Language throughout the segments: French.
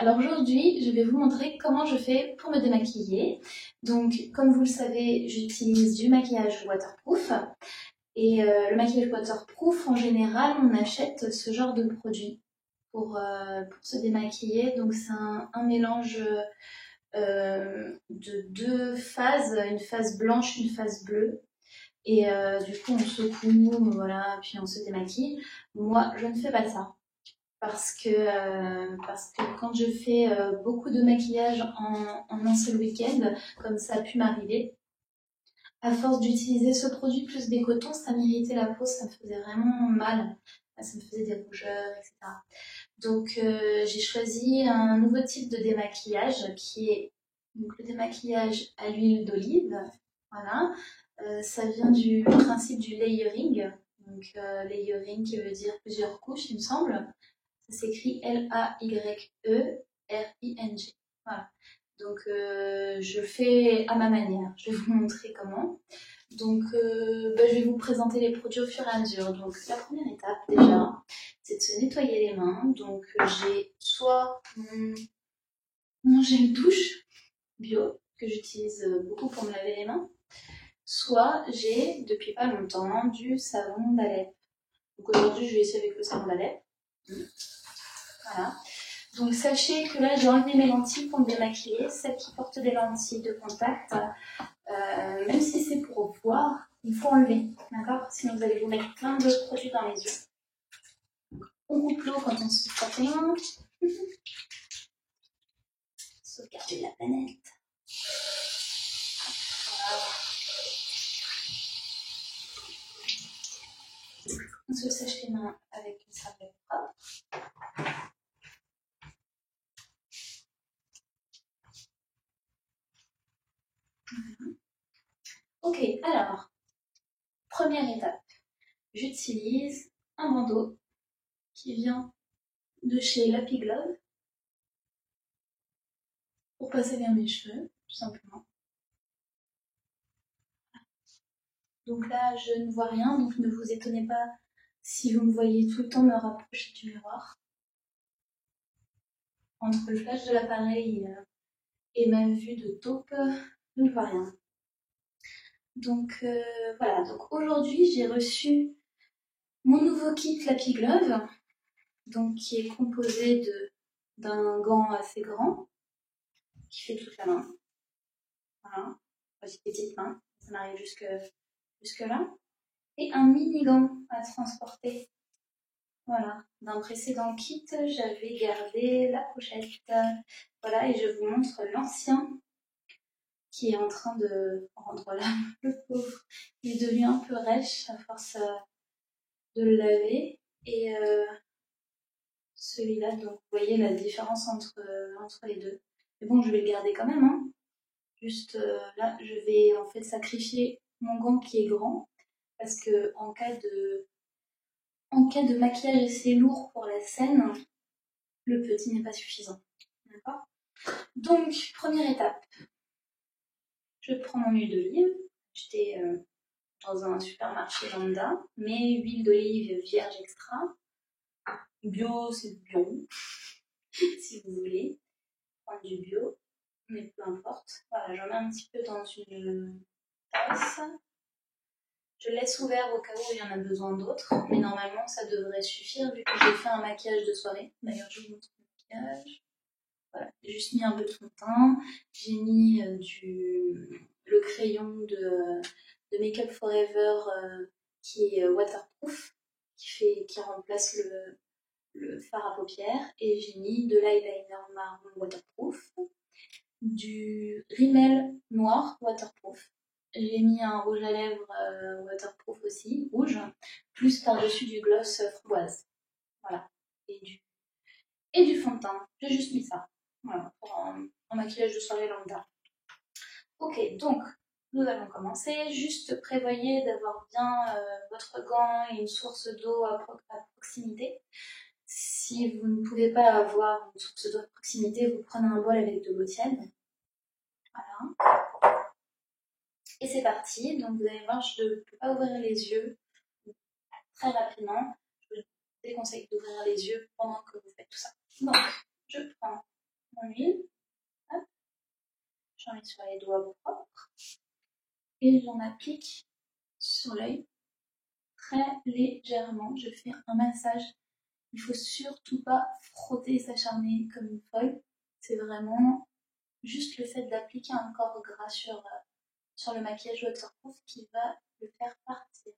Alors aujourd'hui, je vais vous montrer comment je fais pour me démaquiller. Donc, comme vous le savez, j'utilise du maquillage waterproof. Et le maquillage waterproof, en général, on achète ce genre de produit pour se démaquiller. Donc, c'est un mélange de deux phases, une phase blanche, une phase bleue. Et du coup, on secoue, voilà, puis on se démaquille. Moi, je ne fais pas ça. Parce que quand je fais beaucoup de maquillage en un seul week-end, comme ça a pu m'arriver, à force d'utiliser ce produit plus des cotons, ça m'irritait la peau, ça me faisait vraiment mal, ça me faisait des rougeurs, etc. Donc j'ai choisi un nouveau type de démaquillage qui est donc, le démaquillage à l'huile d'olive. Voilà. Ça vient du principe du layering. Donc layering qui veut dire plusieurs couches, il me semble. Ça s'écrit L-A-Y-E-R-I-N-G. Voilà. Donc, je le fais à ma manière. Je vais vous montrer comment. Donc, je vais vous présenter les produits au fur et à mesure. Donc, la première étape, déjà, c'est de se nettoyer les mains. Donc, j'ai soit mon gel douche bio, que j'utilise beaucoup pour me laver les mains, soit j'ai, depuis pas longtemps, du savon d'Alep. Donc, aujourd'hui, je vais essayer avec le savon d'Alep. Voilà. Donc sachez que là j'ai enlevé mes lentilles pour me démaquiller. Celles qui portent des lentilles de contact, même si c'est pour voir, il faut enlever, d'accord? Sinon vous allez vous mettre plein de produits dans les yeux. On coupe l'eau quand on se frotte les mains. Sauvegarder la planète. Voilà. On se sèche les mains avec une serviette propre. Ok, alors, première étape, j'utilise un bandeau qui vient de chez Lappy Glove pour passer vers mes cheveux, tout simplement. Donc là, je ne vois rien, donc ne vous étonnez pas si vous me voyez tout le temps me rapprocher du miroir. Entre le flash de l'appareil et ma vue de taupe, je ne vois rien. Donc voilà, donc aujourd'hui j'ai reçu mon nouveau kit Lappy Glove, donc qui est composé d'un gant assez grand, qui fait toute la main. Voilà, voici des petites mains, ça m'arrive jusque là. Et un mini gant à transporter. Voilà, d'un précédent kit, j'avais gardé la pochette. Voilà, et je vous montre l'ancien qui est en train de rendre là, le pauvre. Il devient un peu rêche à force de le laver. Et celui-là, donc vous voyez la différence entre les deux. Mais bon, je vais le garder quand même. Hein. Juste là, je vais en fait sacrifier mon gant qui est grand. Parce que en cas de maquillage assez lourd pour la scène, le petit n'est pas suffisant. D'accord? Donc, première étape, je prends mon huile d'olive. J'étais dans un supermarché lambda, mais huile d'olive vierge extra. Bio, c'est bio, si vous voulez. Prendre du bio, mais peu importe. Voilà, j'en mets un petit peu dans une tasse. Je laisse ouvert au cas où il y en a besoin d'autres, mais normalement ça devrait suffire vu que j'ai fait un maquillage de soirée. D'ailleurs, je vous montre le maquillage. Voilà, j'ai juste mis un peu de fond de teint. J'ai mis le crayon de Make Up Forever qui est waterproof, qui remplace le fard à paupières. Et j'ai mis de l'eyeliner marron waterproof, du rímel noir waterproof. J'ai mis un rouge à lèvres waterproof aussi, rouge, plus par-dessus du gloss framboise. Voilà. Et du fond de teint. J'ai juste mis ça. Voilà, pour un maquillage de soirée lambda. Ok, donc nous allons commencer. Juste prévoyez d'avoir bien votre gant et une source d'eau à proximité. Si vous ne pouvez pas avoir une source d'eau à proximité, vous prenez un bol avec de l'eau tiède. Voilà. Et c'est parti. Donc vous allez voir, je ne peux pas ouvrir les yeux très rapidement. Je vous déconseille d'ouvrir les yeux pendant que vous faites tout ça. Donc, je prends mon huile. Hop. J'en mets sur les doigts propres. Et j'en applique sur l'œil très légèrement. Je fais un massage. Il ne faut surtout pas frotter et s'acharner comme une folle. C'est vraiment juste le fait d'appliquer un corps gras sur le maquillage waterproof qui va le faire partir.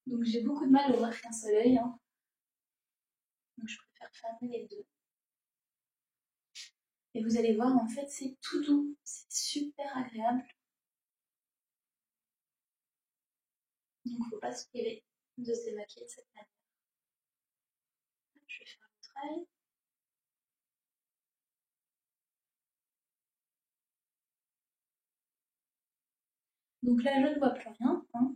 Donc j'ai beaucoup de mal à ouvrir qu'un seul œil. Hein. Donc je préfère fermer les deux. Et vous allez voir, en fait, c'est tout doux. C'est super agréable. Donc il ne faut pas se priver de se démaquiller de cette manière. Je vais faire l'autre œil. Donc là, je ne vois plus rien. Hein.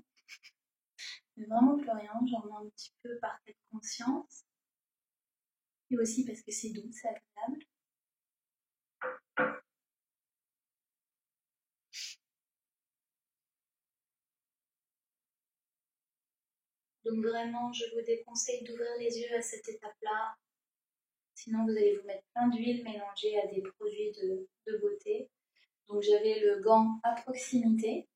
Mais vraiment plus rien. J'en ai un petit peu par cette conscience. Et aussi parce que c'est doux, c'est agréable. Donc vraiment, je vous déconseille d'ouvrir les yeux à cette étape-là. Sinon, vous allez vous mettre plein d'huile mélangée à des produits de beauté. Donc j'avais le gant à proximité.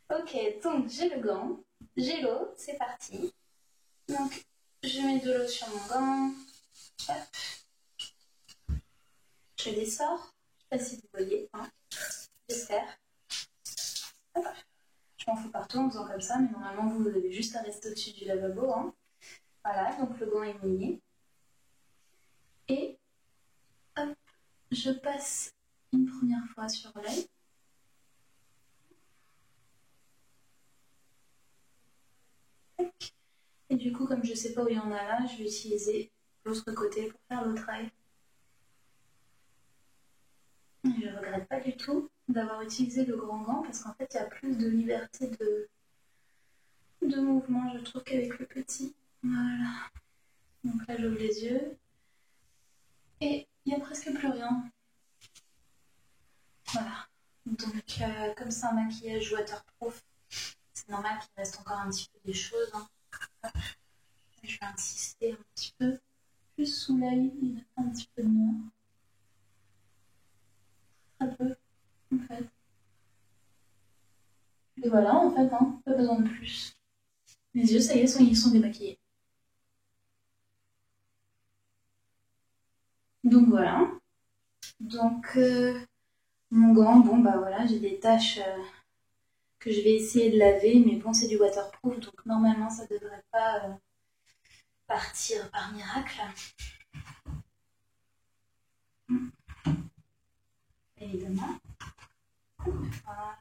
Ok, donc j'ai le gant, j'ai l'eau, c'est parti. Donc je mets de l'eau sur mon gant. Hop. Je les sors. Je sais pas si vous voyez, hein. J'espère. Hop. Je m'en fous partout en faisant comme ça, mais normalement vous avez juste à rester au-dessus du lavabo. Hein. Voilà, donc le gant est mouillé. Et hop, je passe une première fois sur l'œil. Et du coup, comme je ne sais pas où il y en a là, je vais utiliser l'autre côté pour faire l'autre œil. Je ne regrette pas du tout d'avoir utilisé le grand gant parce qu'en fait, il y a plus de liberté de mouvement, je trouve, qu'avec le petit. Voilà. Donc là, j'ouvre les yeux. Et il n'y a presque plus rien. Voilà. Donc, comme c'est un maquillage waterproof, c'est normal qu'il reste encore un petit peu des choses. Hein. Je vais insister un petit peu plus sous l'œil et mettre un petit peu de noir. Très peu, en fait. Et voilà, en fait, hein, pas besoin de plus. Mes yeux, ça y est, ils sont démaquillés. Donc voilà. Donc mon gant, bon bah voilà, j'ai des taches que je vais essayer de laver, mais bon, c'est du waterproof, donc normalement ça devrait pas partir par miracle. Évidemment. Voilà.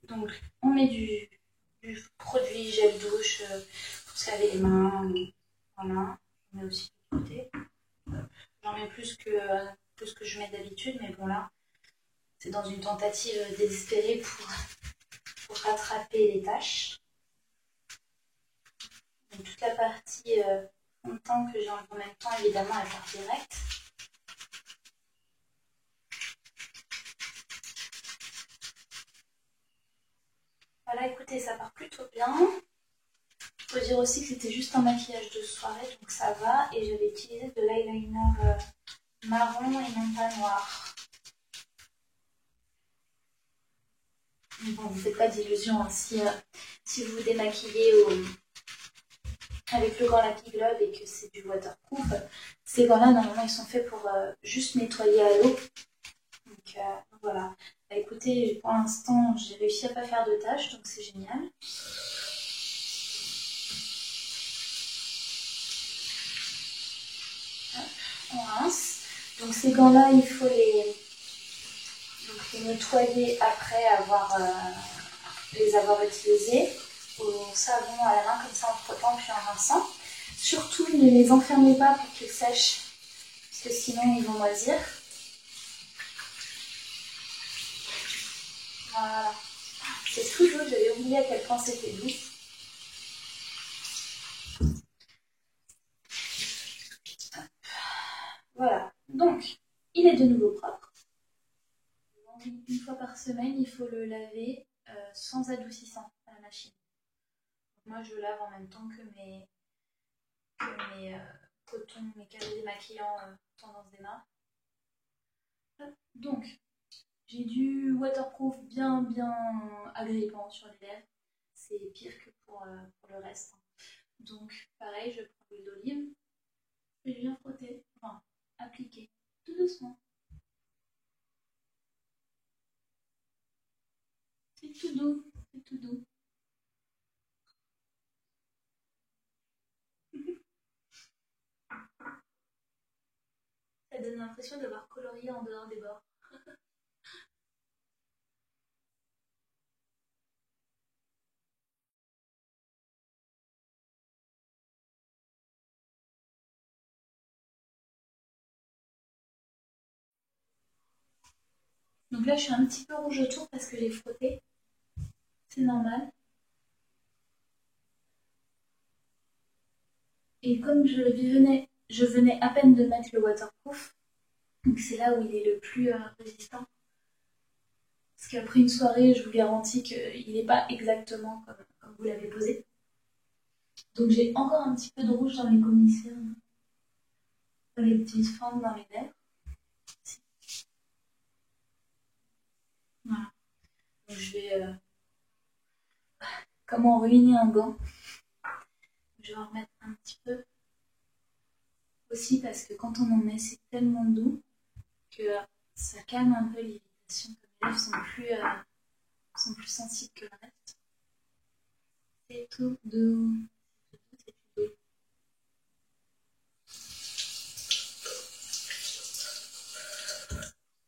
Donc on met du produit gel douche pour se laver les mains. Voilà. On met aussi de côté. J'en mets plus que je mets d'habitude, mais bon là, c'est dans une tentative désespérée pour rattraper les taches. Donc toute la partie fond de teint que j'ai en même temps, évidemment, elle part direct. Voilà, écoutez, ça part plutôt bien. Il faut dire aussi que c'était juste un maquillage de soirée, donc ça va. Et j'avais utilisé de l'eyeliner marron et non pas noir. Mais bon, vous ne faites pas d'illusions hein, si vous vous démaquillez avec le gant Lappy Glove et que c'est du waterproof. Ces gants-là, normalement, ils sont faits pour juste nettoyer à l'eau. Donc voilà. Bah, écoutez, pour l'instant, j'ai réussi à pas faire de tâches, donc c'est génial. On rince. Donc ces gants-là, il faut les nettoyer après les avoir utilisés au savon à la main, comme ça en frottant puis en rinçant. Surtout, ne les enfermez pas pour qu'ils sèchent, parce que sinon ils vont moisir. Voilà. C'est tout doux, j'avais oublié à quel point c'était doux. Voilà, donc il est de nouveau propre. Une fois par semaine, il faut le laver sans adoucissant à la machine. Donc moi, je lave en même temps que mes coton mais carré démaquillant tendance des marques. Donc, j'ai du waterproof bien agrippant sur les lèvres. C'est pire que pour le reste. Donc, pareil, je prends l'huile d'olive. Je viens frotter, enfin, appliquer tout doucement. C'est tout doux, c'est tout doux. Ça donne l'impression d'avoir colorié en dehors des bords. Donc là, je suis un petit peu rouge autour parce que j'ai frotté. C'est normal. Et comme je venais à peine de mettre le waterproof, donc c'est là où il est le plus résistant. Parce qu'après une soirée, je vous garantis qu'il n'est pas exactement comme vous l'avez posé. Donc j'ai encore un petit peu de rouge dans les commissures, dans les petites fentes dans les lèvres. Voilà. Donc je vais... comment ruiner un gant? Je vais en remettre un petit peu aussi parce que quand on en met, c'est tellement doux que ça calme un peu l'irritation. Les lèvres sont plus sensibles que le reste. C'est tout doux. C'est tout doux.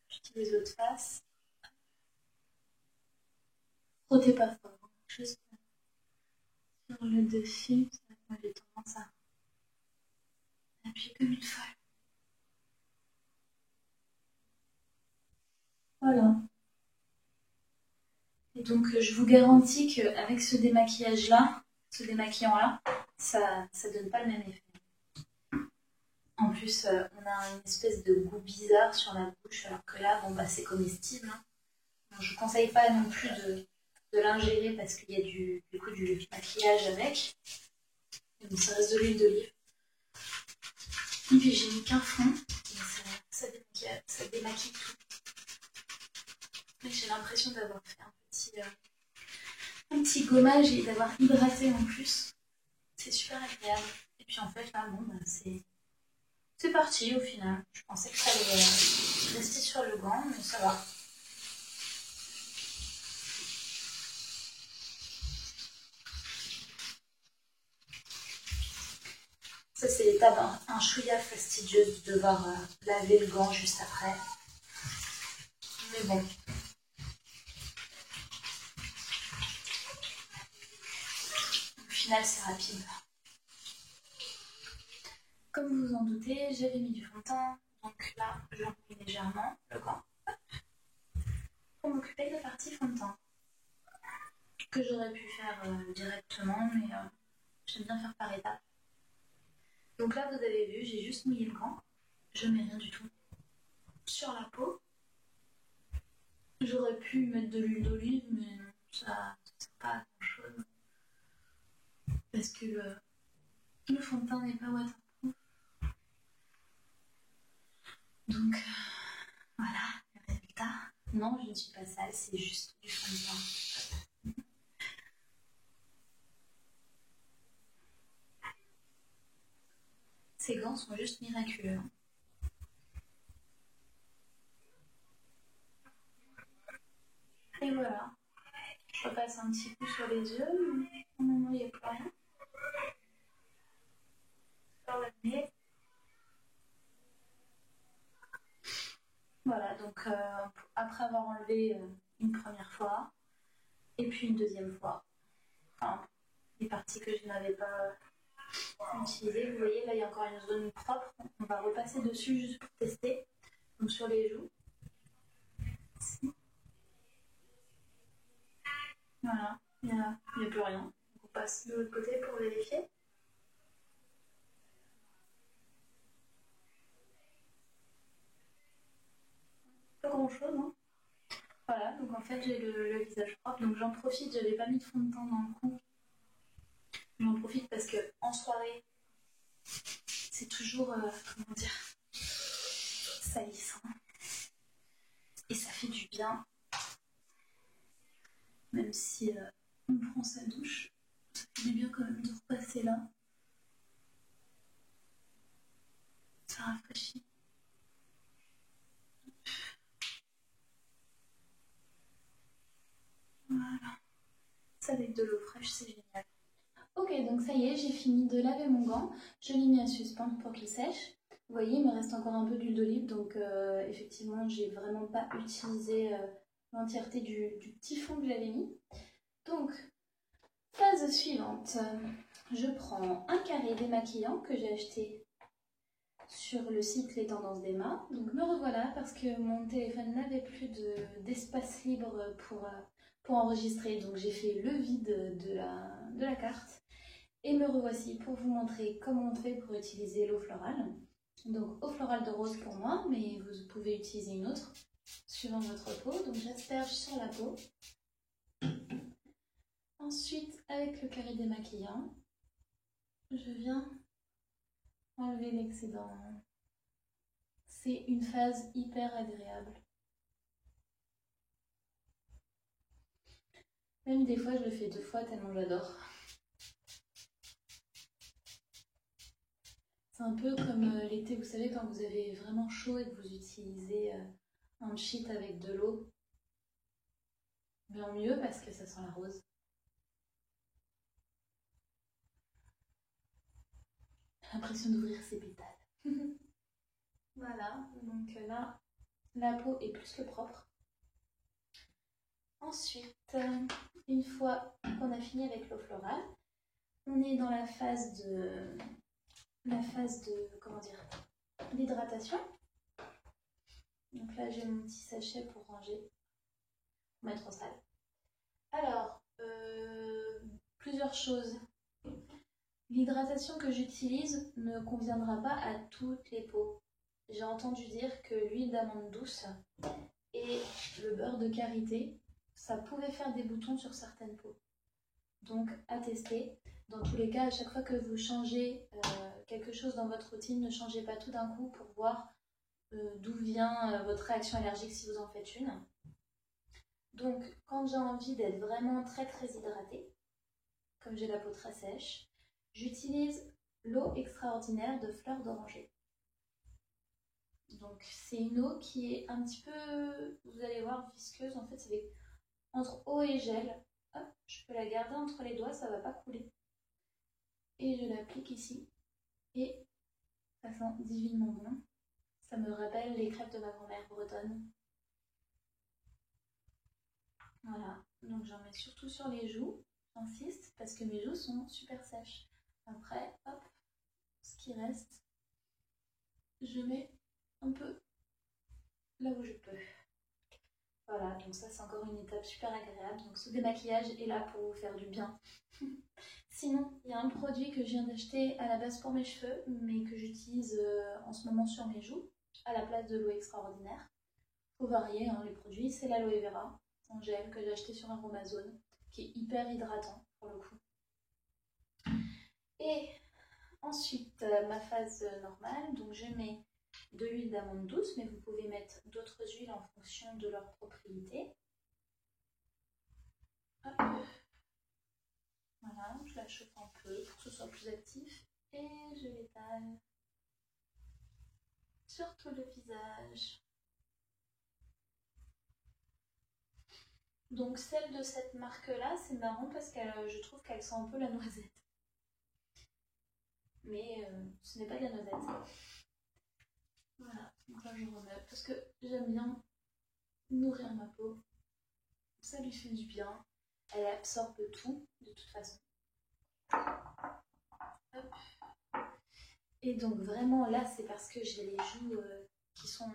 J'utilise l'autre face. Frottez pas fort. Juste sur le dessus. Moi j'ai tendance à appuyer comme une folle. Voilà. Et donc je vous garantis qu'avec ce démaquillage-là, ce démaquillant-là, ça donne pas le même effet. En plus, on a une espèce de goût bizarre sur la bouche, alors que là, bon, bah, c'est comestible. Hein. Donc, je ne conseille pas non plus de l'ingérer parce qu'il y a du maquillage avec. Et donc, ça reste de l'huile d'olive. Et puis, j'ai mis qu'un fond. Et ça démaquille tout. Et j'ai l'impression d'avoir fait un petit gommage et d'avoir hydraté en plus. C'est super agréable. Et puis, en fait, là, bon, bah, c'est parti au final. Je pensais que ça allait rester sur le gant, mais ça va. Ça, c'est l'étape un chouïa fastidieuse de devoir laver le gant juste après. Mais bon. Au final, c'est rapide. Comme vous vous en doutez, j'avais mis du fond de teint. Donc là, j'enlève légèrement le gant. Pour m'occuper de la partie fond de teint. Que j'aurais pu faire directement, mais j'aime bien faire par étapes. Donc là, vous avez vu, j'ai juste mouillé le gant. Je mets rien du tout sur la peau. J'aurais pu mettre de l'huile d'olive, mais non, ça ne sert pas à grand chose. Parce que le fond de teint n'est pas waterproof. Donc voilà, le résultat. Non, je ne suis pas sale, c'est juste du fond de teint. Ces gants sont juste miraculeux. Et voilà. Je repasse un petit coup sur les yeux, mais au moment il n'y a plus rien. Sur le nez. Voilà, donc après avoir enlevé une première fois, et puis une deuxième fois, enfin, les parties que je n'avais pas utilisées, vous voyez, là il y a encore une zone propre, on va repasser dessus juste pour tester, donc sur les joues. Ici. Voilà, il n'y a plus rien. Donc, on passe de l'autre côté pour vérifier. Pas grand chose, hein. Voilà, donc en fait j'ai le visage propre, donc j'en profite, j'avais pas mis de fond de teint dans le cou. J'en profite parce que en soirée, c'est toujours, comment dire, salissant. Et ça fait du bien. Même si on prend sa douche, ça fait du bien quand même de repasser là. Ça rafraîchit. Voilà. Ça avec de l'eau fraîche, c'est génial. Ok, donc ça y est, j'ai fini de laver mon gant. Je l'ai mis à suspendre pour qu'il sèche. Vous voyez, il me reste encore un peu d'huile d'olive, donc effectivement, j'ai vraiment pas utilisé l'entièreté du petit fond que j'avais mis. Donc, phase suivante. Je prends un carré démaquillant que j'ai acheté sur le site Les Tendances d'Emma. Donc me revoilà parce que mon téléphone n'avait plus d'espace libre pour enregistrer. Donc j'ai fait le vide de la carte. Et me revoici pour vous montrer comment on fait pour utiliser l'eau florale. Donc eau florale de rose pour moi, mais vous pouvez utiliser une autre suivant votre peau. Donc j'asperge sur la peau. Ensuite, avec le carré démaquillant, je viens enlever l'excédent. C'est une phase hyper agréable. Même des fois, je le fais 2 fois tellement j'adore. C'est un peu comme l'été, vous savez, quand vous avez vraiment chaud et que vous utilisez un cheat avec de l'eau. Mais en mieux parce que ça sent la rose. J'ai l'impression d'ouvrir ses pétales. Voilà, donc là, la peau est plus que propre. Ensuite, une fois qu'on a fini avec l'eau florale, on est dans la phase de comment dire, d'hydratation. Donc là, j'ai mon petit sachet pour ranger, pour mettre au sale. Alors, plusieurs choses. L'hydratation que j'utilise ne conviendra pas à toutes les peaux. J'ai entendu dire que l'huile d'amande douce et le beurre de karité, ça pouvait faire des boutons sur certaines peaux. Donc, à tester. Dans tous les cas, à chaque fois que vous changez quelque chose dans votre routine, ne changez pas tout d'un coup pour voir d'où vient votre réaction allergique si vous en faites une. Donc, quand j'ai envie d'être vraiment très très hydratée, comme j'ai la peau très sèche, j'utilise l'eau extraordinaire de fleurs d'oranger. Donc, c'est une eau qui est un petit peu, vous allez voir, visqueuse. En fait, c'est entre eau et gel. Hop, je peux la garder entre les doigts, ça ne va pas couler. Et je l'applique ici. Et ça sent divinement bon. Ça me rappelle les crêpes de ma grand-mère bretonne. Voilà, donc j'en mets surtout sur les joues. J'insiste parce que mes joues sont super sèches. Après, hop, ce qui reste, je mets un peu là où je peux. Voilà, donc ça c'est encore une étape super agréable. Donc ce démaquillage est là pour vous faire du bien. Sinon, il y a un produit que je viens d'acheter à la base pour mes cheveux, mais que j'utilise en ce moment sur mes joues, à la place de l'eau extraordinaire. Faut varier hein, les produits, c'est l'aloe vera en gel que j'ai acheté sur Aromazone, qui est hyper hydratant pour le coup. Et ensuite, ma phase normale, donc je mets de l'huile d'amande douce, mais vous pouvez mettre d'autres huiles en fonction de leurs propriétés. Hop. Voilà, je la chauffe un peu pour que ce soit plus actif et je l'étale sur tout le visage. Donc celle de cette marque-là, c'est marrant parce que je trouve qu'elle sent un peu la noisette. Mais ce n'est pas de la noisette. Voilà, donc là je remets parce que j'aime bien nourrir ma peau. Ça lui fait du bien. Elle absorbe tout de toute façon. Hop. Et donc vraiment là c'est parce que j'ai les joues qui sont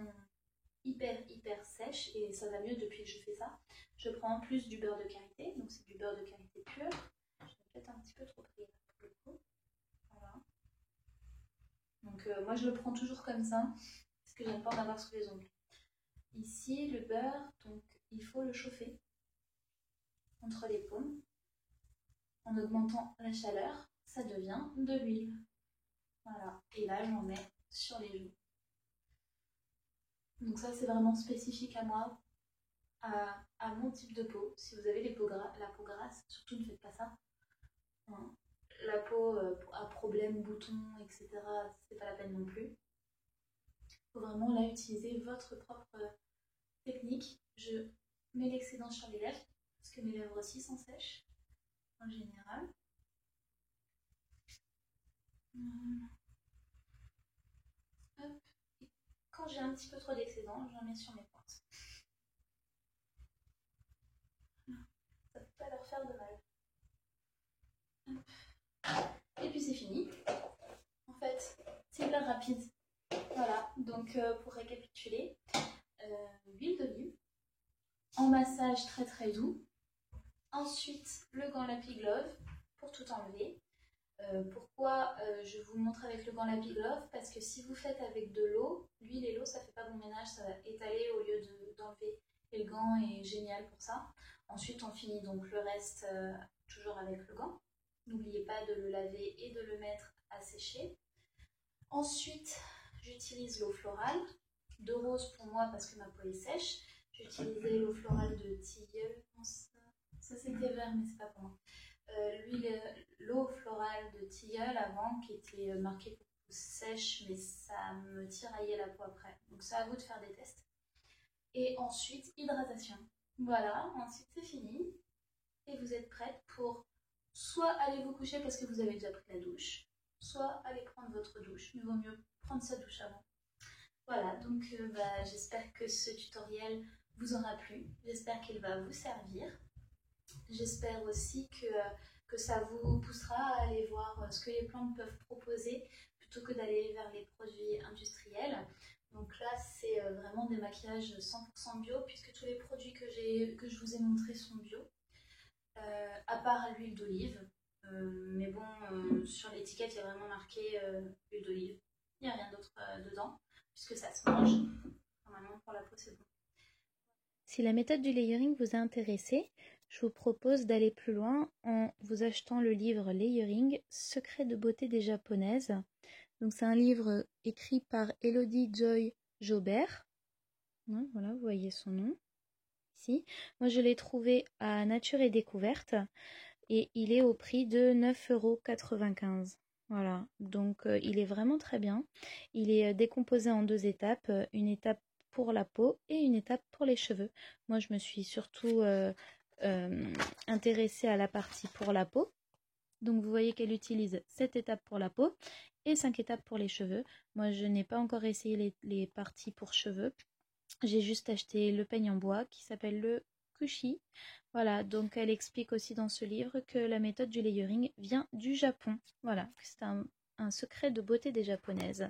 hyper sèches et ça va mieux depuis que je fais ça. Je prends en plus du beurre de karité, donc c'est du beurre de karité pur. Je l'ai peut-être un petit peu trop pris pour le coup. Voilà. Donc moi je le prends toujours comme ça parce que j'aime pas en avoir sous les ongles. Ici le beurre, donc il faut le chauffer entre les paumes. En augmentant la chaleur, ça devient de l'huile. Voilà, et là je m'en mets sur les joues. Donc ça c'est vraiment spécifique à moi, à mon type de peau. Si vous avez la peau grasse, surtout ne faites pas ça. Hein. La peau à problème, boutons, etc., c'est pas la peine non plus. Il faut vraiment là utiliser votre propre technique. Je mets l'excédent sur les lèvres, parce que mes lèvres aussi s'en sèchent, en général. Hop. Et quand j'ai un petit peu trop d'excédent, j'en mets sur mes pointes. Ça peut pas leur faire de mal. Hop. Et puis c'est fini. En fait, c'est hyper rapide. Voilà, donc pour récapituler, l'huile d'olive, en massage très très doux. Ensuite, le gant Lappy Glove pour tout enlever. Pourquoi je vous montre avec le gant Lappy Glove? Parce que si vous faites avec de l'eau, l'huile et l'eau, ça fait pas bon ménage, ça va étaler au lieu d'enlever. Et le gant est génial pour ça. Ensuite, on finit donc le reste toujours avec le gant. N'oubliez pas de le laver et de le mettre à sécher. Ensuite, j'utilise l'eau florale, de rose pour moi parce que ma peau est sèche. J'utilisais l'eau florale de tilleul. Ça c'était vert, mais c'est pas pour moi. L'eau florale de tilleul avant qui était marquée pour peau sèche, mais ça me tiraillait la peau après. Donc c'est à vous de faire des tests. Et ensuite, hydratation. Voilà, ensuite c'est fini. Et vous êtes prête pour soit aller vous coucher parce que vous avez déjà pris la douche, soit aller prendre votre douche. Mais il vaut mieux prendre sa douche avant. Voilà, donc j'espère que ce tutoriel vous aura plu. J'espère qu'il va vous servir. J'espère aussi que ça vous poussera à aller voir ce que les plantes peuvent proposer plutôt que d'aller vers les produits industriels. Donc là, c'est vraiment des maquillages 100% bio puisque tous les produits que je vous ai montrés sont bio. À part l'huile d'olive. Mais bon, sur l'étiquette, il y a vraiment marqué huile d'olive. Il n'y a rien d'autre dedans, puisque ça se mange. Normalement, pour la peau, c'est bon. Si la méthode du layering vous a intéressé, je vous propose d'aller plus loin en vous achetant le livre Layering, Secrets de beauté des japonaises. Donc c'est un livre écrit par Elodie Joy Jobert. Voilà, vous voyez son nom ici. Moi, je l'ai trouvé à Nature et Découverte et il est au prix de 9,95 €. Voilà, donc il est vraiment très bien. Il est décomposé en 2 étapes, une étape pour la peau et une étape pour les cheveux. Moi, je me suis surtout intéressée à la partie pour la peau. Donc, vous voyez qu'elle utilise 7 étapes pour la peau et 5 étapes pour les cheveux. Moi, je n'ai pas encore essayé les parties pour cheveux. J'ai juste acheté le peigne en bois qui s'appelle le Kushi. Voilà, donc elle explique aussi dans ce livre que la méthode du layering vient du Japon. Voilà, c'est un secret de beauté des japonaises.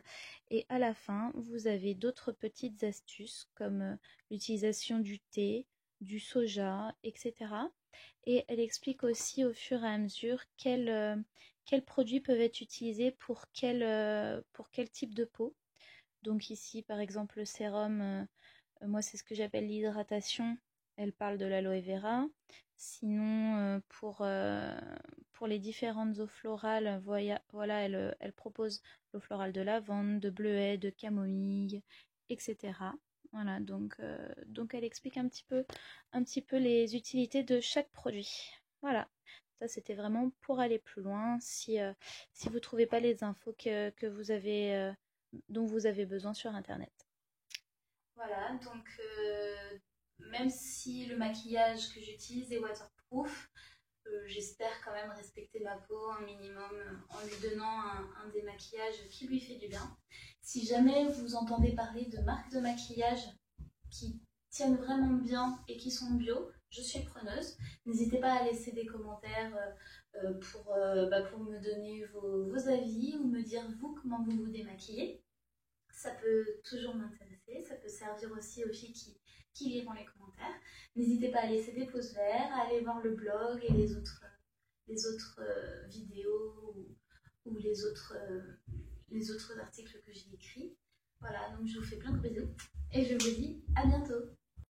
Et à la fin, vous avez d'autres petites astuces comme l'utilisation du thé, du soja, etc. Et elle explique aussi au fur et à mesure quels produits peuvent être utilisés pour quel type de peau. Donc ici, par exemple, le sérum, moi c'est ce que j'appelle l'hydratation. Elle parle de l'aloe vera. Sinon, pour les différentes eaux florales, voilà, elle propose l'eau florale de lavande, de bleuet, de camomille, etc. Voilà, donc elle explique un petit peu les utilités de chaque produit. Voilà, ça c'était vraiment pour aller plus loin. Si vous ne trouvez pas les infos que vous avez, dont vous avez besoin sur Internet. Voilà, donc même si le maquillage que j'utilise est waterproof, j'espère quand même respecter ma peau un minimum en lui donnant un démaquillage qui lui fait du bien. Si jamais vous entendez parler de marques de maquillage qui tiennent vraiment bien et qui sont bio, je suis preneuse. N'hésitez pas à laisser des commentaires pour me donner vos avis ou me dire vous comment vous vous démaquillez. Ça peut toujours m'intéresser, ça peut servir aussi aux filles qui liront les commentaires. N'hésitez pas à laisser des pouces verts, à aller voir le blog et les autres vidéos ou les autres articles que j'ai écrits. Voilà, donc je vous fais plein de bisous et je vous dis à bientôt.